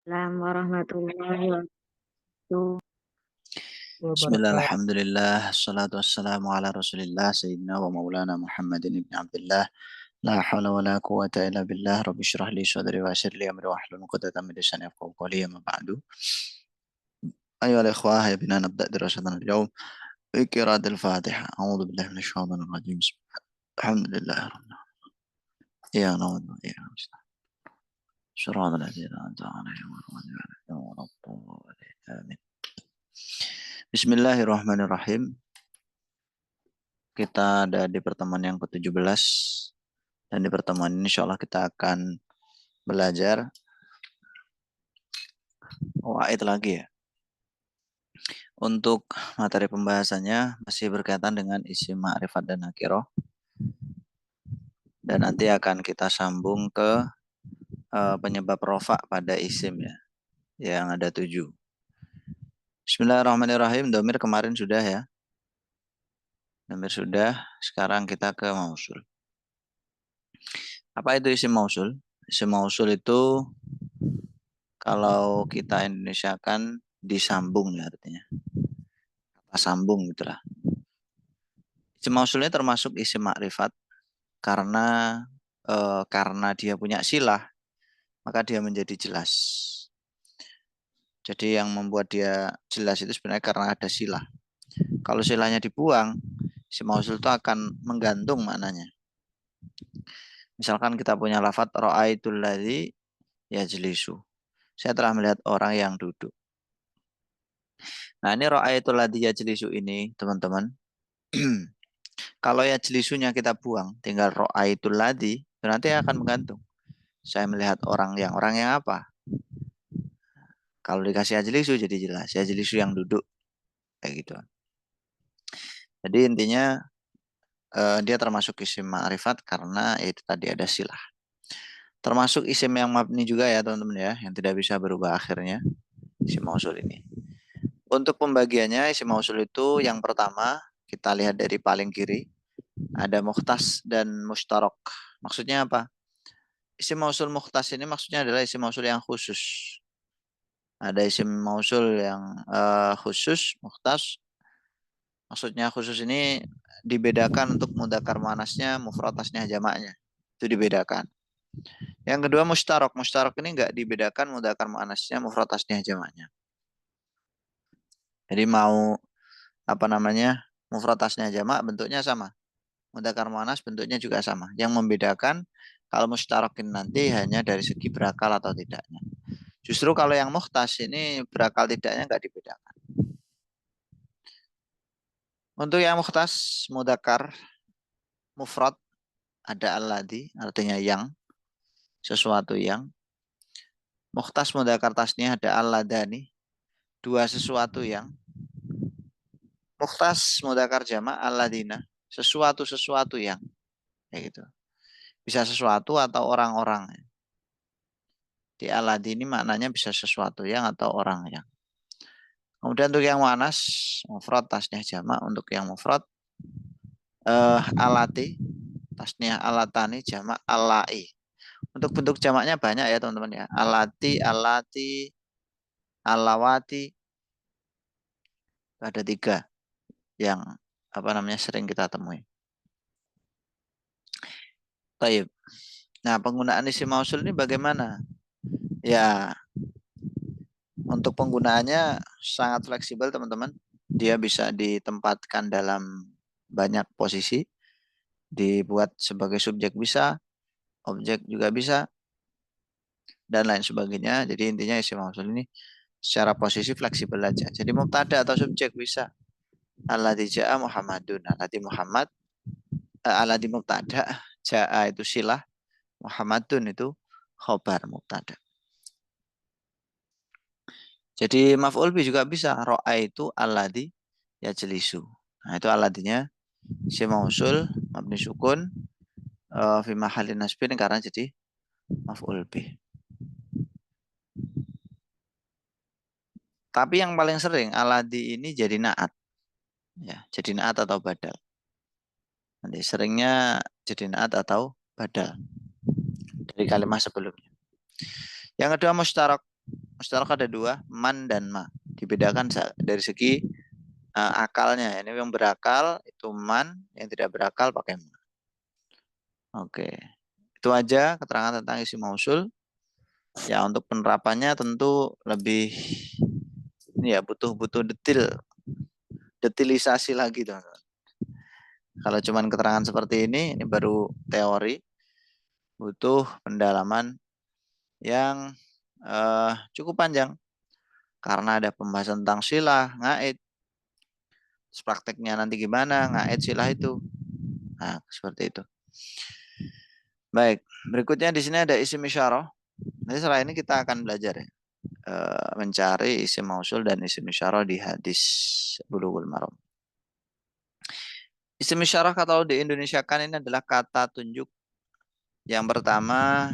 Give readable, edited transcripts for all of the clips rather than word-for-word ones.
Assalamualaikum warahmatullahi Bismillah, wabarakatuh. alhamdulillah, salatu wassalamu ala rasulillah, sayyidina wa maulana Muhammadin ibn Abdullah, la hawla wa la quwata illa billah, rabbi syrah li sadri wa yassir li amri wa hlul uqdatan min lisani yafqahu qawli, amma ba'du. Ayyuhal ikhwah, ya bina nabda dirasatana al-yawm bi qiraatil Fatihah. A'udzu billahi minasyaitonir rajim. Alhamdulillah. Ya na'udzu wa ya nasta'in. Shiratal ladzina an'amta 'alaihim ghairil maghdubi 'alaihim. Amin. Bismillahirrahmanirrahim. Kita ada di pertemuan yang ke-17, dan di pertemuan ini insya Allah kita akan belajar waid lagi ya. Untuk materi pembahasannya masih berkaitan dengan isim ma'rifat dan nakirah, dan nanti akan kita sambung ke penyebab rofa pada isim ya, yang ada 7. Bismillahirrahmanirrahim. Domir kemarin sudah ya. Domir sudah. Sekarang kita ke mausul. Apa itu isim mausul? Isim mausul itu kalau kita Indonesiakan disambung ya artinya. Kata sambung gitulah. Isim mausul ini termasuk isim makrifat karena dia punya silah, maka dia menjadi jelas. Jadi yang membuat dia jelas itu sebenarnya karena ada silah. Kalau silahnya dibuang, isim mausul itu akan menggantung maknanya. Misalkan kita punya lafadz ra'aitul ladzi yajlisu. Saya telah melihat orang yang duduk. Nah, ini ra'aitul ladzi yajlisu ini, teman-teman. Kalau yajlisunya kita buang, tinggal ra'aitul ladzi, nanti akan menggantung. Saya melihat orang yang apa? Kalau dikasih yajlisu jadi jelas. Yajlisu yang duduk. Kayak gitu. Jadi intinya dia termasuk isim ma'rifat karena itu tadi ada silah. Termasuk isim yang mabni juga ya teman-teman ya, yang tidak bisa berubah akhirnya, isim mausul ini. Untuk pembagiannya isim mausul itu yang pertama kita lihat dari paling kiri, ada mukhtas dan mustarok. Maksudnya apa? Isim mausul mukhtas ini maksudnya adalah isim mausul yang khusus. Ada isim mausul yang khusus, mukhtas. Maksudnya khusus ini dibedakan untuk mudzakkar muannasnya, mufrad tasnya, jamaknya. Itu dibedakan. Yang kedua mustarok. Mustarok ini enggak dibedakan mudzakkar muannasnya, mufrad tasnya, jamaknya. Jadi mau apa namanya? Mufrad tasnya, jamak bentuknya sama. Mudzakkar muannas bentuknya juga sama. Yang membedakan kalau mustarok ini nanti hanya dari segi berakal atau tidaknya. Justru kalau yang mukhtas ini berakal tidaknya enggak dibedakan. Untuk yang mukhtas mudzakkar mufrad ada alladzi artinya yang, sesuatu yang. Mukhtas mudzakkar tasnya ada alladani, dua sesuatu yang. Mukhtas mudzakkar jamak alladzina, sesuatu yang. Kayak gitu. Bisa sesuatu atau orang-orang. Di alladini maknanya bisa sesuatu yang atau orang yang. Kemudian untuk yang muannas mufrad tasnya jamak, untuk yang mufrad alati tasnya alatani jamak alai. Untuk bentuk jamaknya banyak ya teman-teman ya. Alati, alawati. Ada 3 yang apa namanya sering kita temui. Taib. Nah, penggunaan isim mausul ini bagaimana? Ya, untuk penggunaannya sangat fleksibel teman-teman. Dia bisa ditempatkan dalam banyak posisi. Dibuat sebagai subjek bisa, objek juga bisa, dan lain sebagainya. Jadi intinya isim mausul ini secara posisi fleksibel aja. Jadi mubtada atau subjek bisa. Alladzi ja'a Muhammadun. Alladzi Muhammad, alladzi mubtada, ja'a itu silah, Muhammadun itu khobar mubtada. Jadi maf'ul bi juga bisa. Ro'a itu alladzi yajlisu. Nah, itu alladinya isim mausul mabni sukun fi mahallin nasbin karena jadi maf'ul bi. Tapi yang paling sering aladi ini jadi naat. Ya, jadi naat atau badal. Nanti seringnya jadi naat atau badal dari kalimat sebelumnya. Yang kedua mustarok. mustarok ada dua, man dan ma. Dibedakan dari segi akalnya. Ini yang berakal itu man, yang tidak berakal pakai ma. Oke. Itu aja keterangan tentang isim mausul. Ya, untuk penerapannya tentu lebih ini ya butuh detilisasi lagi, teman-teman. Kalau cuman keterangan seperti ini baru teori, butuh pendalaman yang cukup panjang karena ada pembahasan tentang silah, ngaid, prakteknya nanti gimana ngaid silah itu. Nah, seperti itu. Baik, berikutnya di sini ada isim isyarah. Nanti setelah ini kita akan belajar ya, mencari isim mausul dan isim isyarah di hadis Bulughul Maram. Isim isyarah kalau di Indonesia kan ini adalah kata tunjuk yang pertama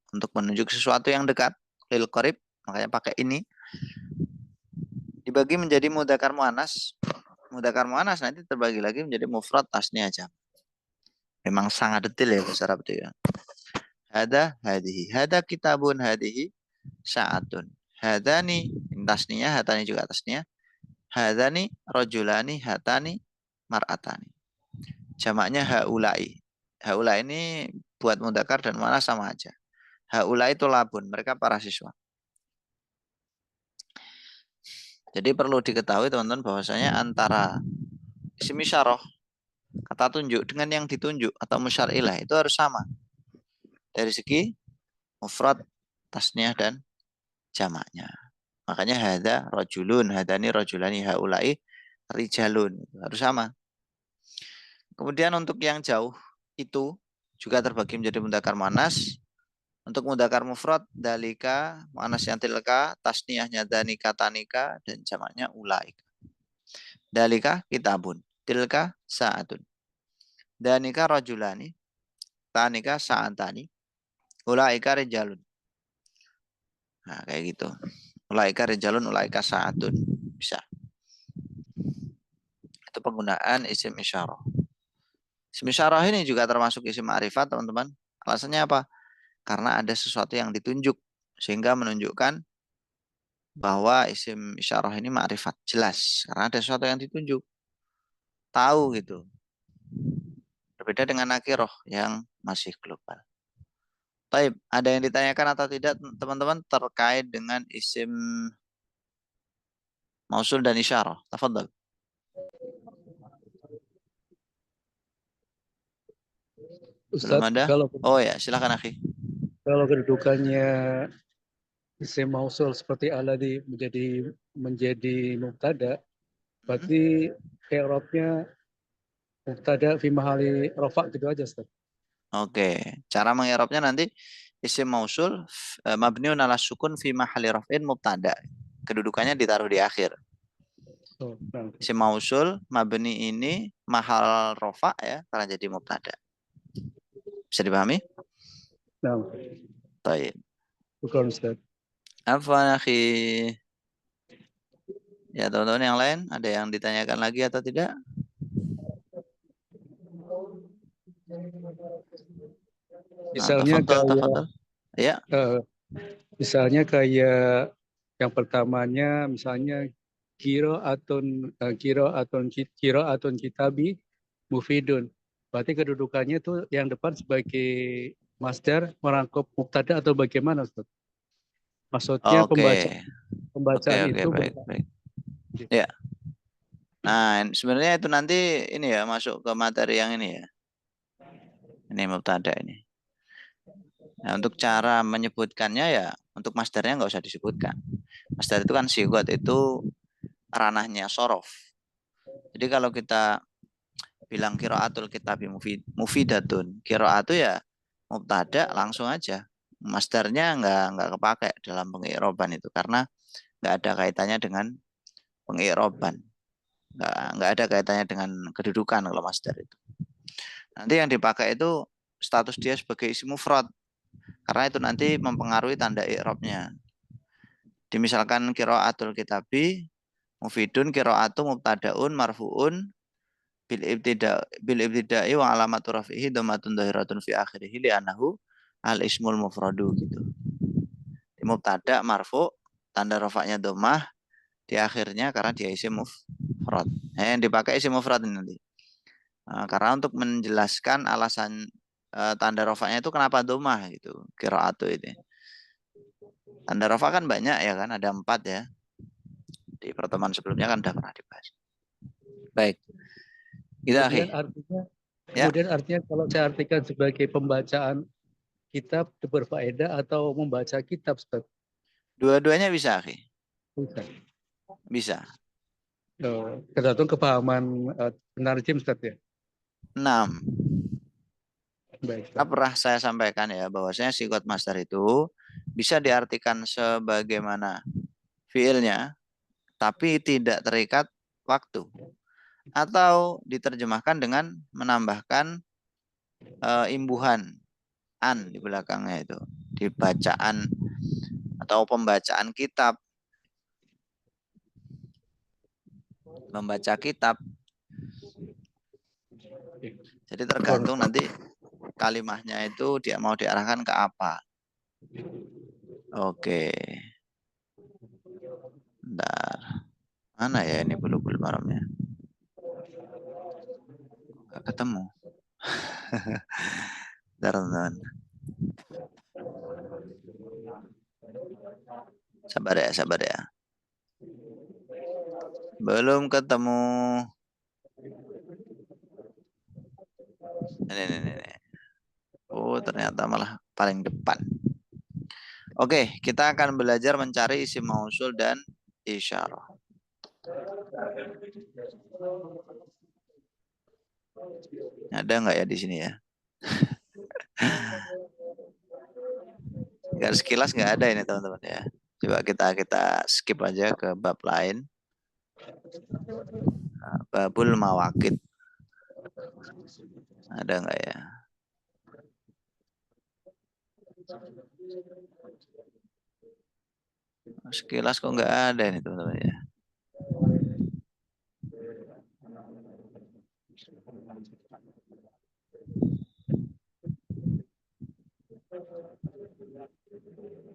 untuk menunjuk sesuatu yang dekat, lil qarib, makanya pakai ini. Dibagi menjadi mudzakkar muannas. Mudzakkar muannas nanti terbagi lagi menjadi mufrad tasniah jam. Memang sangat detail ya bahasa Arab itu ya. Hada hadihi, hada kitabun hadihi sa'atun. Hadani tasniah, hatani juga tasniah. Hadani rajulani, hatani mar'atani. Jamaknya haulai. Haulai ini buat mudzakkar dan muannas sama aja. Haulai itu labun, mereka para siswa. Jadi perlu diketahui teman-teman bahwasanya antara isim isyarah, kata tunjuk dengan yang ditunjuk atau musyar ilaih itu harus sama. Dari segi mufrad, tasniah dan jamaknya. Makanya hada rajulun, hadani rajulani, haulai rijalun. Harus sama. Kemudian untuk yang jauh itu juga terbagi menjadi mudzakkar muannas. Untuk mudzakkar mufrad dalika, muannasnya tilka, tasniahnya danika tanika dan jamaknya ulaika. Dalika kitabun, tilka sa'atun. Danika rajulani, tanika sa'atani, ulaika rijalun. Nah, kayak gitu. Ulaika rijalun, ulaika sa'atun. Bisa. Itu penggunaan isim isyarah. Isim isyarah ini juga termasuk isim ma'rifat, teman-teman. Alasannya apa? Karena ada sesuatu yang ditunjuk sehingga menunjukkan bahwa isim isyarah ini ma'rifat, jelas karena ada sesuatu yang ditunjuk, tahu gitu. Berbeda dengan nakiroh yang masih global. Taib, ada yang ditanyakan atau tidak teman-teman terkait dengan isim mausul dan isyarah? Tafadhol. Belum Ustadz, ada? Oh ya, silakan akhi. kalau kedudukannya isim mausul seperti alladzi menjadi mubtada, berarti i'rabnya mubtada fi mahali rafa gitu aja, Ustaz. Oke, cara mengi'rabnya nanti isim mausul mabniun ala sukun fi mahalli raf'in mubtada. Kedudukannya ditaruh di akhir. Oh, nah. Isim mausul mabni ini mahal rafa ya karena jadi mubtada. Bisa dipahami? Nah, Baik. bukan Ustaz. Apa akhi? Ya, teman-teman yang lain ada yang ditanyakan lagi atau tidak? Misalnya Tafadhol. Ya. Misalnya kayak yang pertamanya misalnya kiro atun kitabi mufidun. Berarti kedudukannya itu yang depan sebagai masdar merangkup mubtada atau bagaimana, Ustaz? Maksudnya Oke. pembacaan Oke, itu baik. Ya. Nah, sebenarnya itu nanti ini ya masuk ke materi yang ini ya. Ini mubtada ini. Nah, untuk cara menyebutkannya ya untuk masdarnya nggak usah disebutkan. Masdar itu kan sigot itu ranahnya sorof. Jadi kalau kita bilang kiraatul kitabi mufidatun, kiraatu ya mubtada langsung aja. Masdarnya nggak kepakai dalam pengiroban itu karena nggak ada kaitannya dengan pengiroban. Nggak ada kaitannya dengan kedudukan kalau masdar itu. Nanti yang dipakai itu status dia sebagai isim mufrad. Karena itu nanti mempengaruhi tanda i'rabnya. Dimisalkan qiraatul kitabi mufidun qiraatu mubtadaun marfuun bil ibtida'i wa alamatu raf'ihi dhammatun dhahiratun fi akhirih li annahu al ismul mufradu gitu. mubtada marfu, tanda rofaknya domah, di akhirnya karena dia isim mufrad. Yang dipakai isim mufrad ini nanti. Karena untuk menjelaskan alasan tanda rofaknya itu kenapa domah gitu, qiraatu ini. Tanda rofa kan banyak ya kan, ada 4 ya. Di pertemuan sebelumnya kan sudah pernah dibahas. Baik. Itu Kemudian akhi. artinya, Ya. kemudian artinya kalau saya artikan sebagai pembacaan kitab berfaedah atau membaca kitab, Ustaz? Dua-duanya bisa akhi. Bisa. Bisa. Tergantung kepahaman penarjem, Ustaz ya. 6. Baik, Nah, Ustaz. pernah saya sampaikan ya bahwasanya sikot master itu bisa diartikan sebagaimana fiilnya tapi tidak terikat waktu, atau diterjemahkan dengan menambahkan imbuhan an di belakangnya itu, di bacaan atau pembacaan kitab, membaca kitab. Jadi tergantung nanti kalimahnya itu dia mau diarahkan ke apa. Oke. Bentar. Mana ya ini bulu-bulu maramnya? Nggak ketemu. Bentar, teman-teman. Sabar ya. Belum ketemu. Ini. Oh, ternyata malah paling depan. Oke, kita akan belajar mencari isim mausul dan isyarah. Ada nggak ya di sini ya? Nggak, sekilas nggak ada ini teman-teman ya. Coba kita skip aja ke bab lain. Babul mawakid. Ada nggak ya? Sekilas kok nggak ada ini teman-teman ya.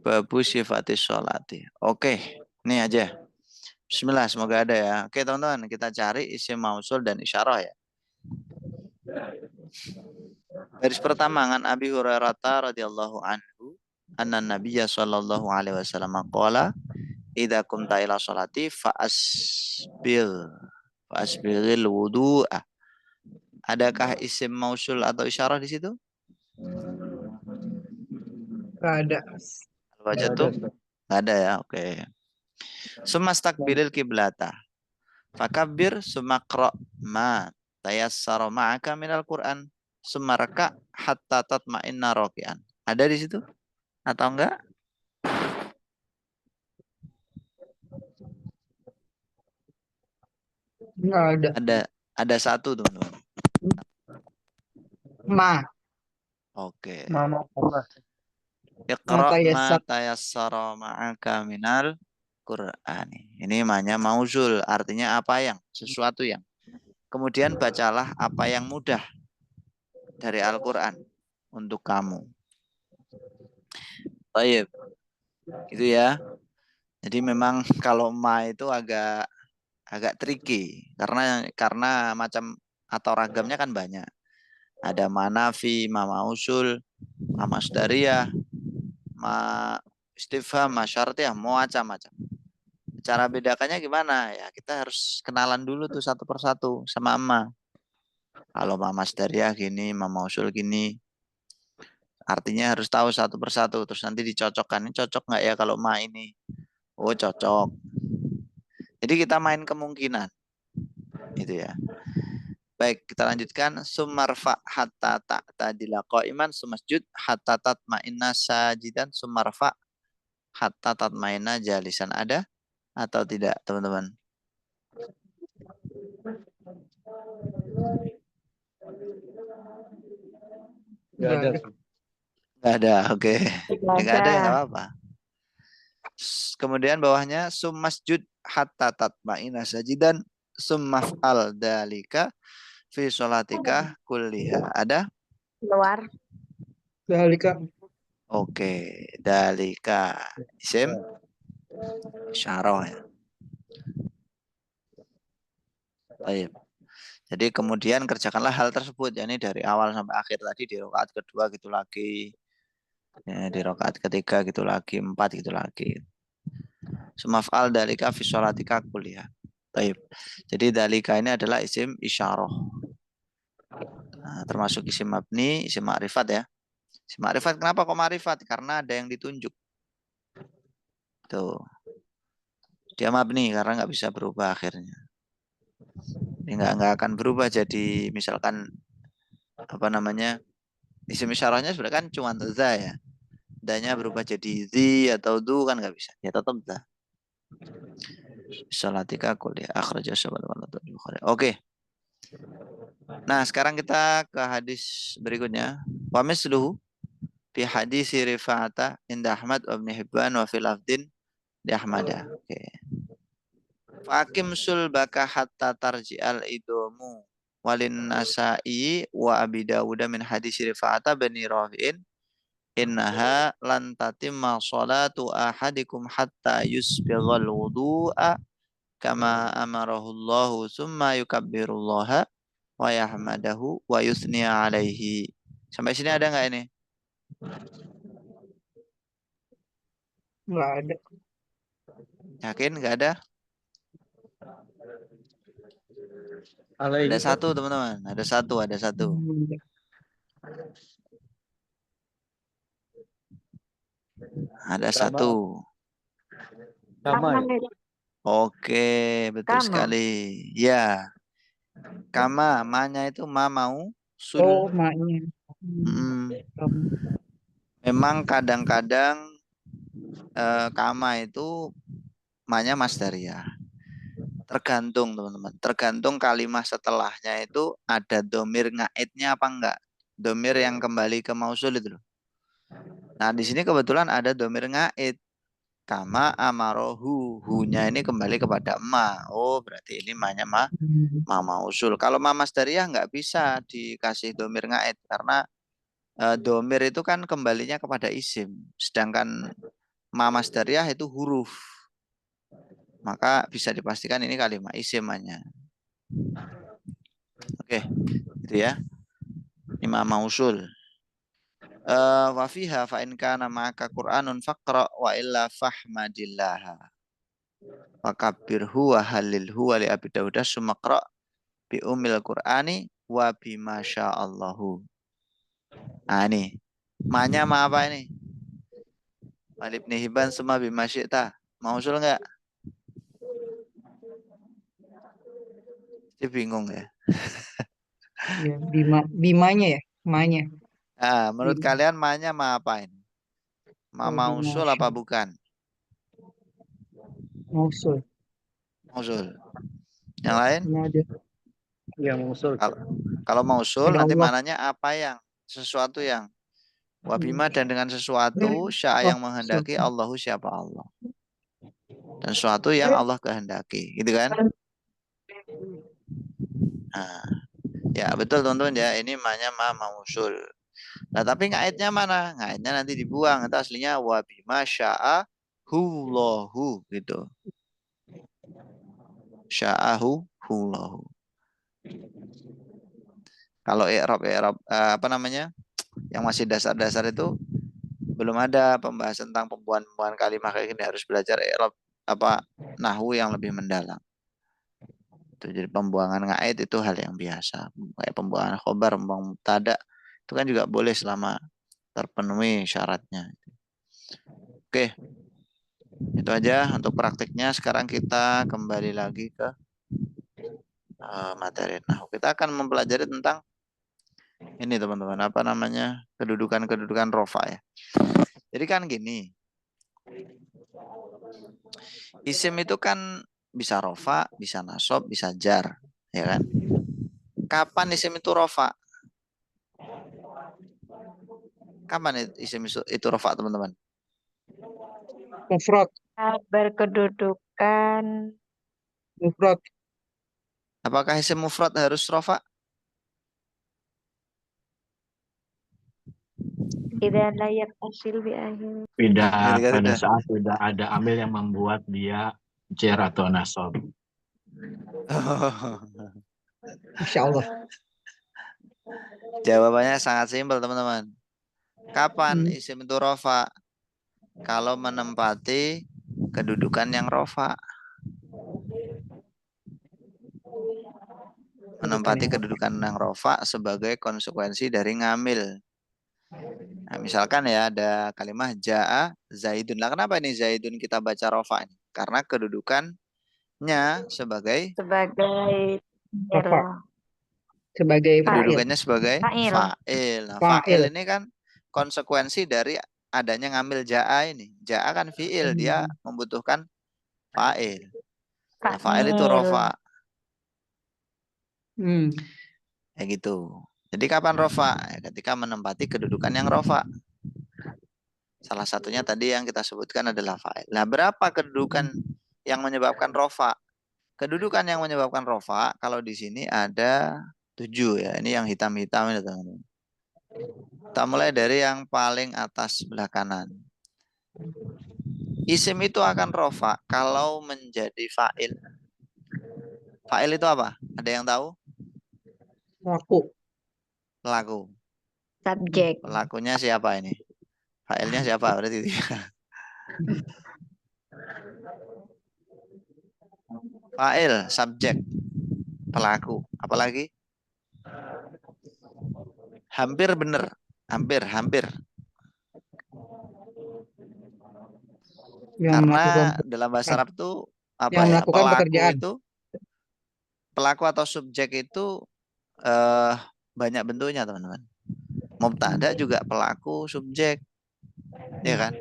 Babu sifatis sholati. Oke, ini aja. Bismillah, semoga ada ya. Oke teman-teman, kita cari isim mausul dan isyarah ya. Baris pertama, an Abi Hurairah radhiyallahu anhu, anna Nabiyya sallallahu alaihi wasallam qala, idza qumta ila sholati fa'asbiril wudu'a. Adakah isim mausul atau isyarah di situ? Nggak ada. Baca tuh? Nggak ada ya, oke. Sumastakbilil kiblata. Fakabbir sumakra ma tayassara ma'aka minal Qur'an. Sumarka hatta tatma'inna raki'an. Ada di situ? Atau enggak? Nggak ada. Ada satu teman-teman. Ma. Oke. Mama Allah. Iqra ma tayassara ma'aka minal Qur'ani. Ini namanya mausul, artinya apa yang? Sesuatu yang. Kemudian bacalah apa yang mudah dari Al-Qur'an untuk kamu. Baik. Itu ya. Jadi memang kalau ma itu agak tricky karena macam atau ragamnya kan banyak. Ada manafi, ma mausul, ma masdariyah, ma istifham, ma syartiyah, macam-macam. Cara bedakannya gimana? Ya kita harus kenalan dulu tuh satu persatu sama ma. Kalau ma masdariyah gini, ma mausul gini. Artinya harus tahu satu persatu, terus nanti dicocokkan. Ini cocok nggak ya kalau ma ini? Oh cocok. Jadi kita main kemungkinan. Itu ya. Baik, kita lanjutkan. Sumarfa hatta ta'tadila qa'iman sumasjud hatta tatma'inna sajidan sumarfa hatta tatma'inna jalisan. Ada atau tidak, teman-teman? Nggak ada. Nggak ada, oke. Nggak ada ya nggak Ada. apa-apa. Kemudian bawahnya sumasjud hatta tatma'inna sajidan summaf'al dalika fi sholatika kulliha. Ada? Keluar. Dalika. Oke, dalika isim isyarah ya. Baik. Jadi kemudian kerjakanlah hal tersebut, yakni dari awal sampai akhir tadi di rakaat kedua gitu lagi, ya, di rakaat ketiga gitu lagi, 4 gitu lagi. Sumaf'al dalika fi sholatika kuliah. Baik. Jadi dalika ini adalah isim isyarah. Nah, termasuk isim mabni, isim ma'rifat ya. Isim ma'rifat kenapa kok ma'rifat? Karena ada yang ditunjuk. Tuh. Dia mabni karena nggak bisa berubah akhirnya. Ini nggak akan berubah jadi misalkan apa namanya, isim isyarahnya sebenarnya kan cuma za ya. Danya berubah jadi zi atau du kan nggak bisa. Ya tetap za. Salatika kuliah akhraja sahabat Bukhari. Oke. Nah, sekarang kita ke hadis berikutnya. Wa misluhu fi hadis Rifa'ata inda Ahmad wa Ibn Hibban wa fil afdin di Ahmada. Oke. Fakim sulbaka hatta tarji'al idomu walin nasai wa abi dawuda min hadis Rifa'ata bani Rafi'in innaha lan tatimma salatu ahadikum hatta yusbighal wudu'a kama amarahu Allah summa yukabbirullaha wa yahmadahu wa yusni alaihi. Sampai sini ada nggak ini? Nggak ada. Yakin nggak ada? Ada satu teman-teman, ada satu, ada satu. Ada satu. Sama ya? Oke, betul Kama. sekali. Ya, kama, ma-nya itu ma mau sul. Oh, maknya. Hmm. Memang kadang-kadang kama itu ma-nya masdariyah. Tergantung teman-teman. Tergantung kalimat setelahnya itu ada domir ngaitnya apa enggak. Domir yang kembali ke mausul itu loh. Nah di sini kebetulan ada domir ngait. Kama amarohu. Hu-nya ini kembali kepada ma. Oh berarti ini ma-nya ma mausul. Kalau ma masdariyah nggak bisa dikasih domir ngait. Karena domir itu kan kembalinya kepada isim. Sedangkan ma masdariyah itu huruf. Maka bisa dipastikan ini kalimat isimnya. Oke, gitu ya. Imam mausul. Wa fiha fa in kana ma'aka Qur'anun faqra wa illa fahmadillaha. Wa kabbirhu wa halilhu wa li Abi Dawud sumaqra bi umil Qur'ani wa bima sya'allahu. Nah ini. Ma-nya ma apa ini? Walib Hibban summa bima syi'ta. Mausul enggak? Dia bingung ya. Ya, bimanya ya, manya. Nah, menurut Bima. kalian ma-nya ma apa ini? Ma Oh, mausul apa bukan? Mausul. Mausul. Yang lain? Ini ada. Yang musul. Kalau mausul Ada nanti Allah. mananya apa yang? Sesuatu yang. Wabima dan dengan sesuatu sya yang menghendaki Allahu siapa Allah. Dan sesuatu yang Allah kehendaki. Gitu kan? Nah, ya betul teman-teman ya. Ini ma-nya ma mausul. Nah tapi ngaitnya mana? Ngaitnya nanti dibuang. Itu aslinya wabima sya'ahullahu gitu. Sya'ahullahu. Kalau i'rab apa namanya? Yang masih dasar-dasar itu belum ada pembahasan tentang pembuahan kalimat kayak gini, harus belajar i'rab apa nahwu yang lebih mendalam. Itu jadi pembuangan ngait itu hal yang biasa. Kayak pembuangan khobar, pembuangan mubtada itu kan juga boleh selama terpenuhi syaratnya. Oke. Itu aja untuk praktiknya. Sekarang kita kembali lagi ke materi nahwu. Kita akan mempelajari tentang ini teman-teman, apa namanya? Kedudukan-kedudukan rofa ya. Jadi kan gini. Isim itu kan bisa rofa, bisa nasob, bisa jar, ya kan? Kapan isim itu rofa? Kapan isim itu rofa, teman-teman? Mufrad. Berkedudukan Mufrad. Apakah isim mufrad harus rofa? Idza la yattasil bi akhir. Ketika pada sudah. saat tidak ada amil yang membuat dia jar atau nasab. Masya Allah. Jawabannya sangat simpel teman-teman. Kapan Hmm. isim itu rofa? Kalau menempati kedudukan yang rofa. Menempati kedudukan yang rofa sebagai konsekuensi dari ngamil. Nah, misalkan ya ada kalimat ja'a zaidun. Lah kenapa ini zaidun kita baca rofa ini? Karena kedudukannya sebagai Sebagai Sebagai fa'il. kedudukannya sebagai Fa'il. fa'il. Nah, Fa'il. fa'il ini kan konsekuensi dari adanya ngambil ja'a ini. Ja'a kan fi'il, dia membutuhkan fa'il. Nah, fa'il itu rofa. Kayak gitu. Jadi kapan rofa? Ya, ketika menempati kedudukan yang rofa. Salah satunya tadi yang kita sebutkan adalah fa'il. Nah, berapa kedudukan yang menyebabkan rofa? Kedudukan yang menyebabkan rofa, kalau di sini ada 7 ya. Ini yang hitam-hitam ini teman-teman. Kita mulai dari yang paling atas sebelah kanan. Isim itu akan rofa kalau menjadi fa'il. Fa'il itu apa? Ada yang tahu? Pelaku. Subjek. Pelakunya siapa ini? Fa'ilnya siapa? Berarti fa'il, subjek, pelaku. Apalagi? Hampir benar. Hampir. Karena dalam bahasa Arab itu apa yang ya? melakukan Pelaku pekerjaan. itu, pelaku atau subjek itu banyak bentuknya teman-teman. Mubtada juga pelaku, subjek, ya kan?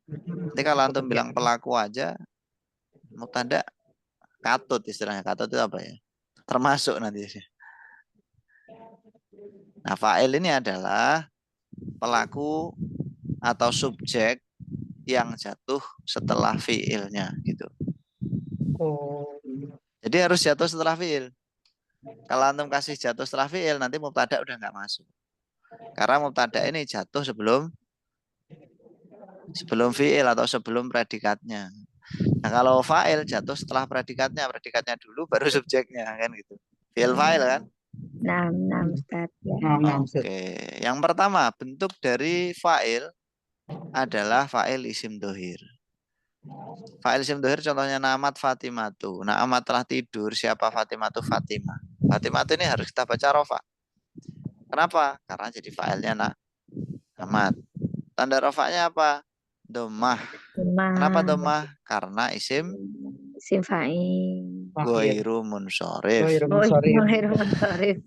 Nanti kalau antum bilang pelaku aja, mubtada katut istilahnya. Katut itu apa ya? Termasuk nanti. Nah, fa'il ini adalah pelaku atau subjek yang jatuh setelah fi'ilnya gitu. Jadi harus jatuh setelah fi'il. Kalau antum kasih jatuh setelah fi'il, nanti mubtada udah nggak masuk. Karena mubtada ini jatuh sebelum fi'il atau sebelum predikatnya. Nah, kalau fa'il jatuh setelah predikatnya dulu baru subjeknya kan gitu. Fi'il fa'il kan? Nah, Ustaz. Ya. Oke, yang pertama bentuk dari fa'il adalah fa'il isim dohir. Fa'il isim dohir contohnya namat Fatimatu. Namat telah tidur, siapa Fatimatu? Fatimah. Fatimatu ini harus kita baca rofa. Kenapa? Karena jadi fa'ilnya namat. Tanda rofanya apa? Domah. Kenapa domah? Karena isim fa'il. ghairu munsorif. Ghairu munsorif.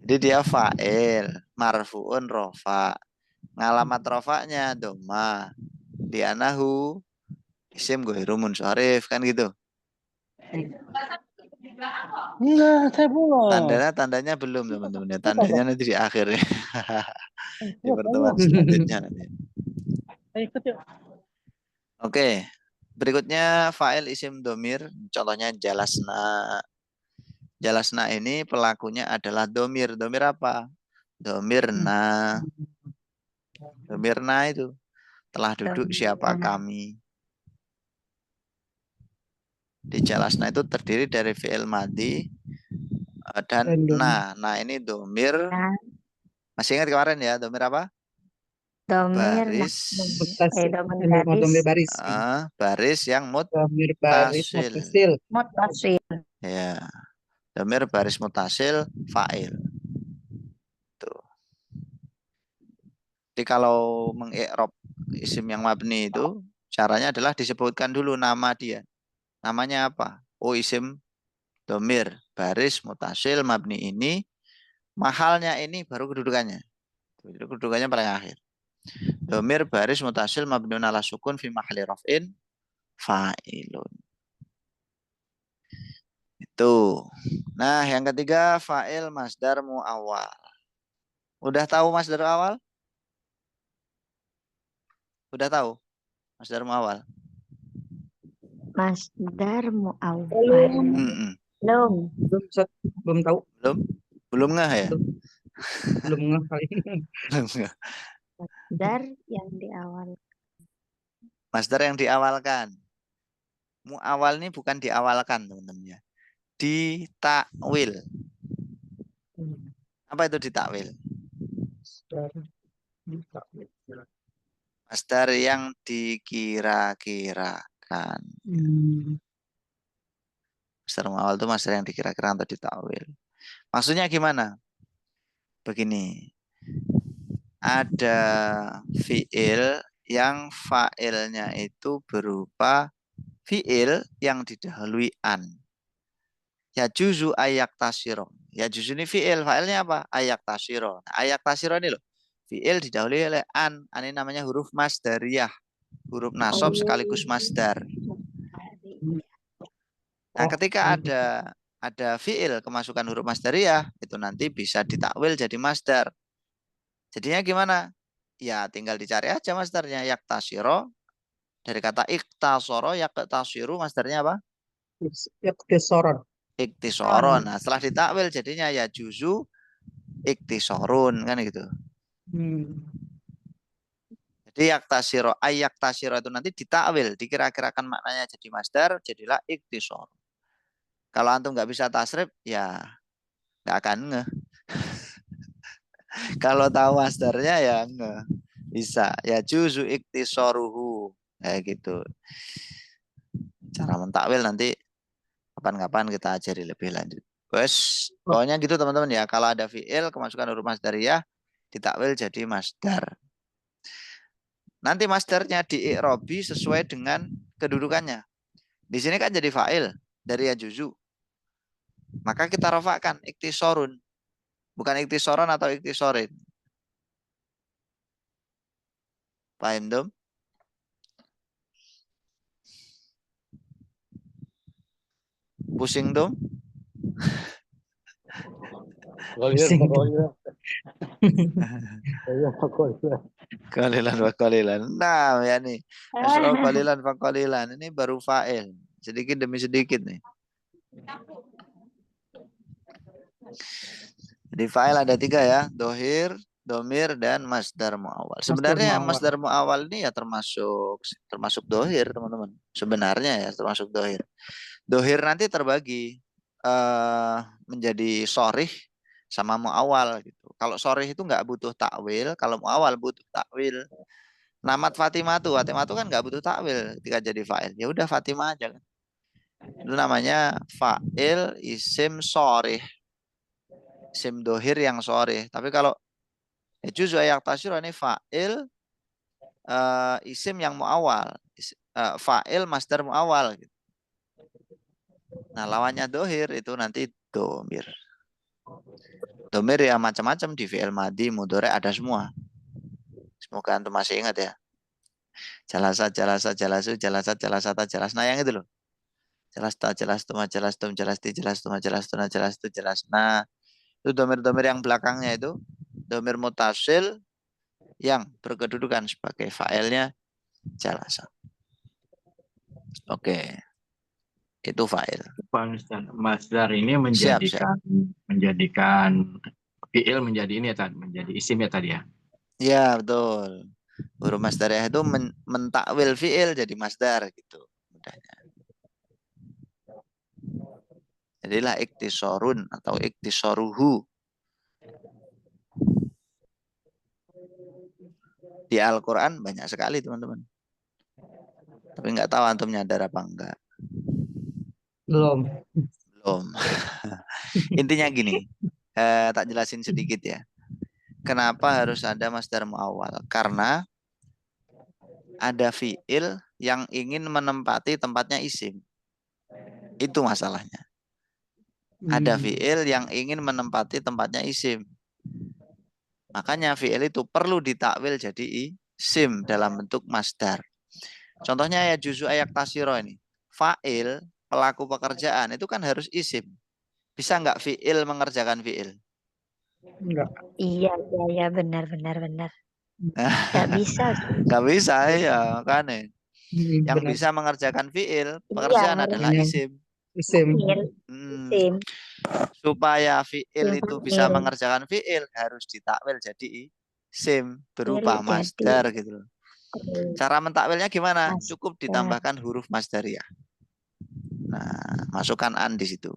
Jadi dia fa'il, marfu'un rofa. Ngalamat rofanya domah. Dianahu isim ghairu munsorif kan gitu. Enggak, saya belum. Tandanya belum teman-teman. Tandanya nanti di akhir. Di pertemuan selanjutnya nanti. Oke. Berikutnya fa'il isim domir. Contohnya jalasna. Jalasna ini pelakunya adalah domir. Domir apa? Domir na. Domir na itu. Telah duduk siapa kami. Di jalasna itu terdiri dari fi'il madi dan na. Nah ini domir. Masih ingat kemarin ya domir apa? Domir baris. Baris yang mutasil. Ya. Domir baris mutasil fa'il. Tuh. Jadi kalau mengi'rab isim yang mabni itu caranya adalah disebutkan dulu nama dia. Namanya apa? Oh isim domir baris mutasil mabni ini, mahalnya ini baru kedudukannya. Jadi kedudukannya paling akhir. Domir baris mutasil mabniun ala sukun fi mahalli raf'in fa'ilun. Itu. Nah, yang ketiga fa'il masdar mu'awwal. Udah tahu masdar awal? Udah tahu masdar mu'awwal? Masdar mu'awwal. Belum. Belum, Ustaz. Belum tahu. Belum ngeh ya? Belum ngeh kali. Belum ngeh. Masdar yang di awal. Masdar yang diawalkan. Mu'awal ini bukan diawalkan, teman-teman ya. Ditakwil. Apa itu ditakwil? Masdar yang dikira-kirakan. Masdar mu'awal itu masdar yang dikira-kirakan atau ditakwil. Maksudnya gimana? Begini. Ada fi'il yang fa'ilnya itu berupa fi'il yang didahului an. Ya juzu ayak tasiro. Ya juzu ini fi'il. Fa'ilnya apa? Ayak tasiro. Nah, ayak tasiro ini loh. Fi'il didahului oleh an. An ini namanya huruf masdariyah. Huruf nasab sekaligus masdar. Nah, ketika ada fi'il kemasukan huruf masdariyah, itu nanti bisa ditakwil jadi masdar. Jadinya gimana? Ya tinggal dicari aja masdarnya. Yaktasiro. Dari kata iktasoro, yaktasiru masdarnya apa? Iktisoron. Iktisoron. Nah, setelah ditakwil jadinya ya juzu iktisorun kan gitu. Jadi yaktasiro, ayaktasiro itu nanti ditakwil, dikira-kirakan maknanya jadi masdar, jadilah iktisor. Kalau antum nggak bisa tasrif, ya nggak akan ngeh. Kalau tahu masdarnya ya ngeh. Bisa. Ya juzu iktisoruhu. Kayak gitu. Cara mentakwil nanti kapan-kapan kita ajari lebih lanjut. Wes, pokoknya gitu teman-teman ya. Kalau ada fi'il kemasukan huruf masdariyah ditakwil jadi masdar. Nanti masdarnya dii'robi sesuai dengan kedudukannya. Di sini kan jadi fa'il dari yajuzu. Maka kita rafa'kan iktisorun. Bukan iktisoron atau iktisorin. Paham dong? Pusing dong? Kalilan wa kalilan. Nah, ya nih. Asrul kalilan wa kalilan. Ini baru fa'il. Sedikit demi sedikit nih. Jadi fa'il ada 3 ya. Dohir, domir, dan masdar mu'awal. Sebenarnya masdar mu'awal ini ya termasuk dohir, teman-teman. Sebenarnya ya termasuk dohir. Dohir nanti terbagi menjadi sorih sama mu'awal gitu. Kalau sorih itu nggak butuh takwil, kalau mu'awal butuh takwil. Namat Fatimah tuh kan nggak butuh takwil ketika jadi fa'il. Ya udah Fatimah aja kan. Itu namanya fa'il isim sorih. Isim dohir yang sorih. Tapi kalau juzu ayak tasyur ini fa'il isim yang mu'awal. Fa'il masdar mu'awal gitu. Nah, lawannya dohir itu nanti domir. Domir ya macam-macam di fi'il madi, mudhari ada semua. Semoga antum masih ingat ya. Jalasa, jalasa, jalasu, jalasat, jalasata, jalasna yang itu loh. Jalasta, jalastuma, jalastum, jalasti, jalastuma, jalastuna, jalastu, jalasna. Itu domir-domir yang belakangnya itu domir mutasil yang berkedudukan sebagai fa'ilnya jalasa. Oke. Itu fa'il. Masdar ini menjadikan fi'il menjadi ini ya tadi, menjadi isim ya tadi ya. Ya, betul. Huruf masdariyah itu mentakwil fi'il jadi masdar gitu. Mudahnya. Jadilah iktisorun atau iktisoruhu. Di Al-Quran banyak sekali teman-teman. Tapi nggak tahu antum nyadar apa enggak. Belum. Intinya gini, tak jelasin sedikit ya. Kenapa harus ada masdar mu'awal? Karena ada fi'il yang ingin menempati tempatnya isim. Itu masalahnya. Ada fi'il yang ingin menempati tempatnya isim. Makanya fi'il itu perlu ditakwil jadi isim dalam bentuk masdar. Contohnya ya juzu ayak tasiro ini. Fa'il, pelaku pekerjaan itu kan harus isim. Bisa nggak fi'il mengerjakan fi'il? Enggak. Iya, benar. Nggak bisa. Nggak bisa ya, kan. Yang Benar. bisa mengerjakan fi'il, pekerjaan adalah isim. Isim. Sim. Supaya fi'il Sim itu bisa fa'il. mengerjakan fi'il harus ditakwil jadi isim berupa Jadi. masdar gitu loh. Cara mentakwilnya gimana? Masdar. Cukup ditambahkan huruf masdariyah. Nah, masukkan an di situ.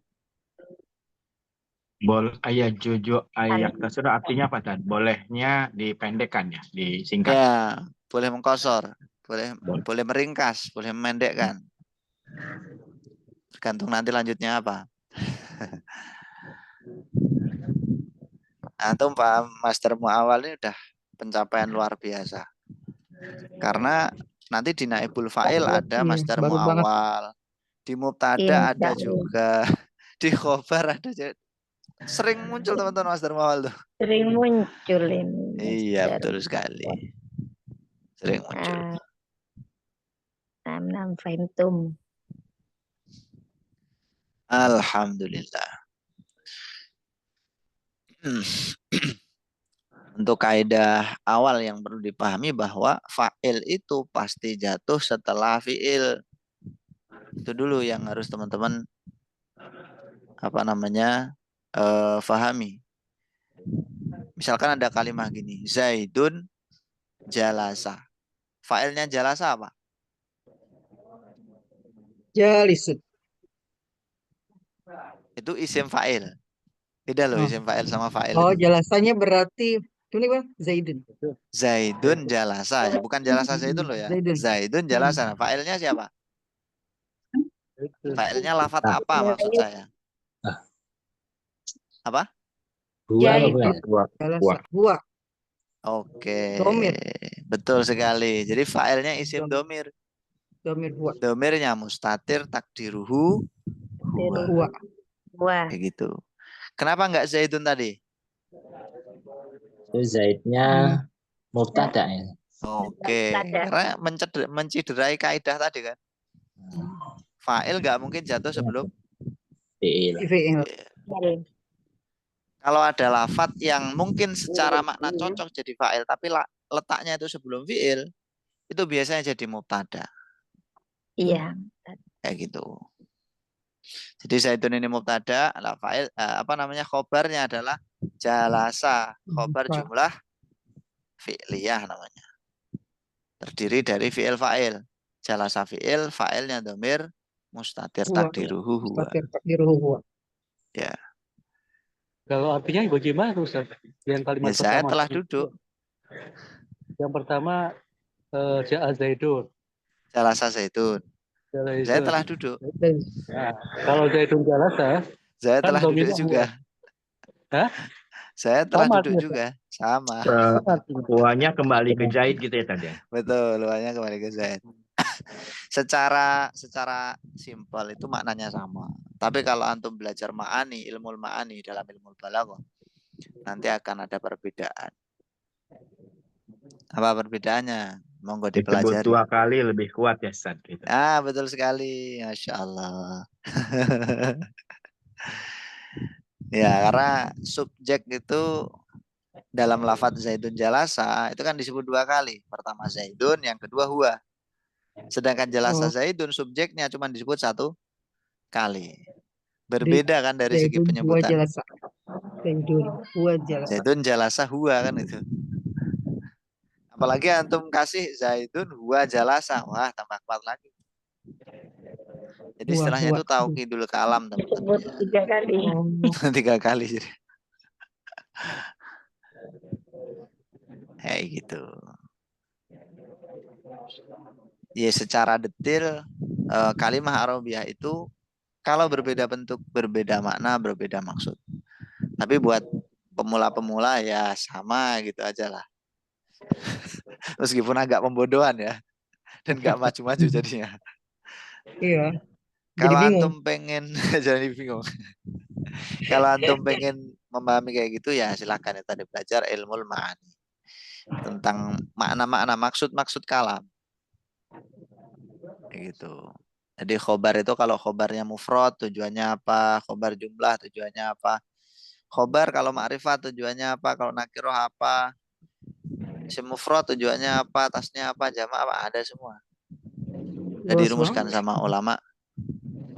Ayat juju ayat kasur artinya apa Tan? Bolehnya dipendekkan ya, disingkat. Ya, boleh mengkosor, boleh meringkas, boleh memendekkan. Tergantung nanti lanjutnya apa. Antum paham master muawal ini udah pencapaian luar biasa. Karena nanti di naibul fa'il ada master baru banget. muawal, di mubtada Iya, ada Kak. juga, di khobar ada juga. Sering muncul teman-teman master muawal tuh. Sering muncul ini. Iya, Masdar. betul sekali. Sering muncul. Nam fahimtum. Alhamdulillah. Untuk kaidah awal yang perlu dipahami bahwa fa'il itu pasti jatuh setelah fi'il. Itu dulu yang harus teman-teman fahami. Misalkan ada kalimat gini, Zaidun jalasa. Fa'ilnya jalasa apa? Jalisud. Itu isim fa'il. Beda loh isim fa'il sama fa'il. Oh, itu. jelasannya berarti ini Bang, Zaidun. Zaidun jalasa, bukan jalasa Zaidun loh ya. Zaidun. Zaidun jalasa. Fa'ilnya siapa? Fa'ilnya lafat apa maksud saya? Apa? Jalasa. Huwa. Oke. Domir. Betul sekali. Jadi fa'ilnya isim domir. Domir huwa. Domirnya mustatir takdiruhu huwa. Wah. Kayak gitu. Kenapa enggak Zaidun tadi? Zaidnya mubtada ya. Oke. Karena menciderai kaidah tadi kan. Fa'il enggak mungkin jatuh sebelum Fi'il. Kalau ada lafat yang mungkin secara makna cocok jadi fa'il tapi letaknya itu sebelum fi'il, itu biasanya jadi mubtada. Iya. Kayak gitu. Jadi Zaidun ini mubtada, fa'il khobarnya adalah jalasa. Khobar jumlah fi'liyah namanya. Terdiri dari fi'il fa'il. Jalasa fi'il, fa'ilnya domir, mustatir takdiruhu huwa. Mustatir takdiruhu huwa. Ya. Kalau artinya bagaimana Ustaz? Yang kalimat Ya, saya pertama. telah duduk. Yang pertama Ja'a Zaidun. Jalasa Zaidun. Saya telah duduk. Nah, kalau Zaidun jalasa, Saya kan telah duduk juga. Hah? Saya telah Sama duduk artinya, juga. Sama. Huwanya kembali ke Zaid gitu ya tadi. Betul, luarnya kembali ke Zaid. secara simpel itu maknanya sama. Tapi kalau antum belajar ilmu ma'ani dalam ilmu balaghah, nanti akan ada perbedaan. Apa perbedaannya? Monggo dipelajari. Disebut 2 kali lebih kuat ya Ustaz. Gitu. Betul sekali. Masya Allah. Ya, karena subjek itu dalam lafadz Zaidun jalasa itu kan disebut 2 kali. Pertama Zaidun, yang kedua huwa. Sedangkan jalasa Zaidun subjeknya cuma disebut 1 kali. Berbeda kan dari segi penyebutan. Zaidun jalasa huwa kan itu. Apalagi antum kasih Zaidun huwa jalasa, wah tambah kuat lagi. Jadi istilahnya itu taukidul kalam teman-teman. 3 kali. 3 kali jadi. Kayak gitu. Ya secara detail kalimah Arabiyah itu kalau berbeda bentuk, berbeda makna, berbeda maksud. Tapi buat pemula-pemula ya sama gitu aja lah. Meskipun agak pembodohan ya. Dan gak maju-maju jadinya. Iya. Kalau antum pengen jadi bingung. Kalau antum pengen memahami kayak gitu ya silakan ya tadi belajar ilmu ma'ani. Tentang makna-makna maksud-maksud kalam. Kayak gitu. Jadi khobar itu kalau khobarnya mufrad tujuannya apa, khobar jumlah tujuannya apa. Khobar kalau ma'rifat tujuannya apa, kalau nakiroh apa. Isim mufrad tujuannya apa, tasnya apa, jama' apa, ada semua. Udah dirumuskan sama ulama.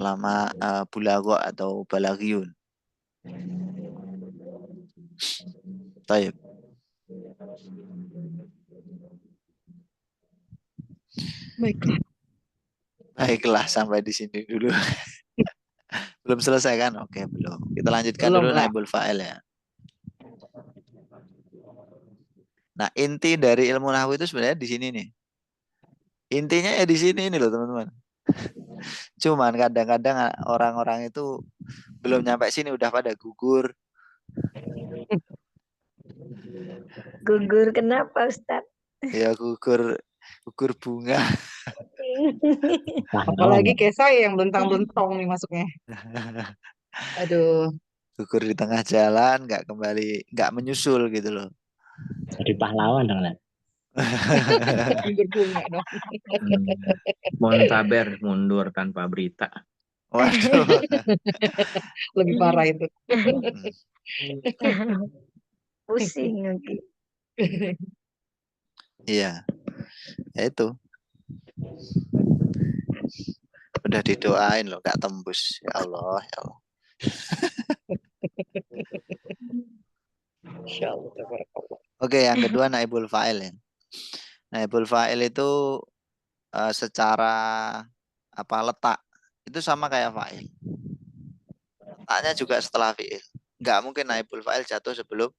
ulama bulagha atau balaghiyun. Baik. Baiklah. Baiklah, sampai di sini dulu. Belum selesai kan? Oke, belum. Kita lanjutkan Belum, dulu Pak. naibul fa'il ya. Nah, inti dari ilmu nahwu itu sebenarnya di sini nih. Intinya ya di sini ini loh, teman-teman. Cuman kadang-kadang orang-orang itu belum nyampe sini udah pada gugur. Gugur kenapa Ustaz? Ya gugur bunga. Pahlawan. Apalagi kayak saya yang belentang-belentong nih masuknya. Aduh, Gugur di tengah jalan, nggak kembali, nggak menyusul gitu loh. Jadi pahlawan dong, Lan. gugur bunga dong. Muntaber, mundur tanpa berita. Waduh. Lebih parah itu. Pusing lagi. Iya. Ya itu. Udah didoain loh, nggak tembus. Ya Allah, ya Allah. Insyaallah, tabarakallah. Oke, yang kedua naibul fa'il ya. Naibul fa'il itu secara letak itu sama kayak fa'il. Letaknya juga setelah fi'il. Nggak mungkin naibul fa'il jatuh sebelum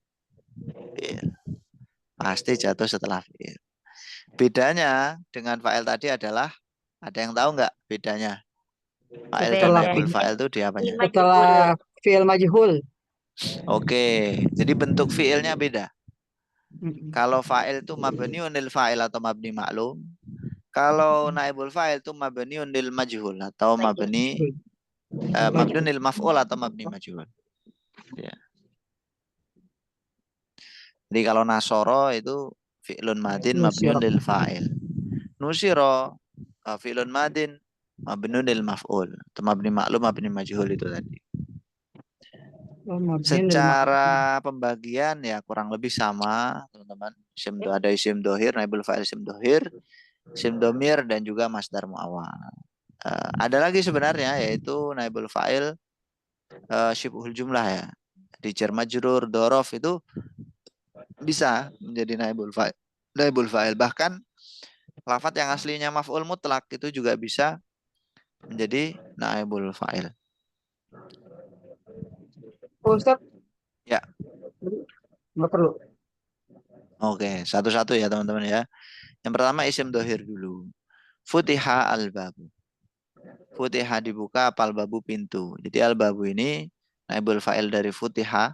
fi'il. Pasti jatuh setelah fi'il. Bedanya dengan fa'il tadi adalah, ada yang tahu nggak bedanya? Fa'il dan Setelah naibul fi'il. fa'il itu di apanya? Setelah fi'il majhul. Oke, jadi bentuk fi'ilnya beda. Mm-mm. Kalau fa'il itu mabniun lil fa'il atau mabni maklum. Kalau naibul fa'il itu mabniun lil majhul atau mabniun lil maf'ul atau mabni majhul. Ya. Jadi kalau nasoro itu fi'lun madin mabniun Nusira. lil fa'il. Nusiro fi'lun madin mabniun lil maf'ul. Atau mabni maklum mabni majhul itu tadi. Oh, mabni lil Secara pembagian ya kurang lebih sama, teman-teman. Ada isim dohir, naibul fa'il isim dohir, isim domir, dan juga masdar muawwal. Ada lagi sebenarnya yaitu naibul fa'il syibhul jumlah ya. Di jar majrur, dorof itu bisa menjadi naibul fa'il. Naibul fa'il, bahkan lafadz yang aslinya maf'ul mutlak itu juga bisa menjadi naibul fa'il. Oh, Ustaz. Ya. Nggak perlu. Oke, satu-satu ya teman-teman ya. Yang pertama isim dohir dulu. Futiha al-babu. Futiha dibuka, al-babu pintu. Jadi al-babu ini naibul fa'il dari futiha.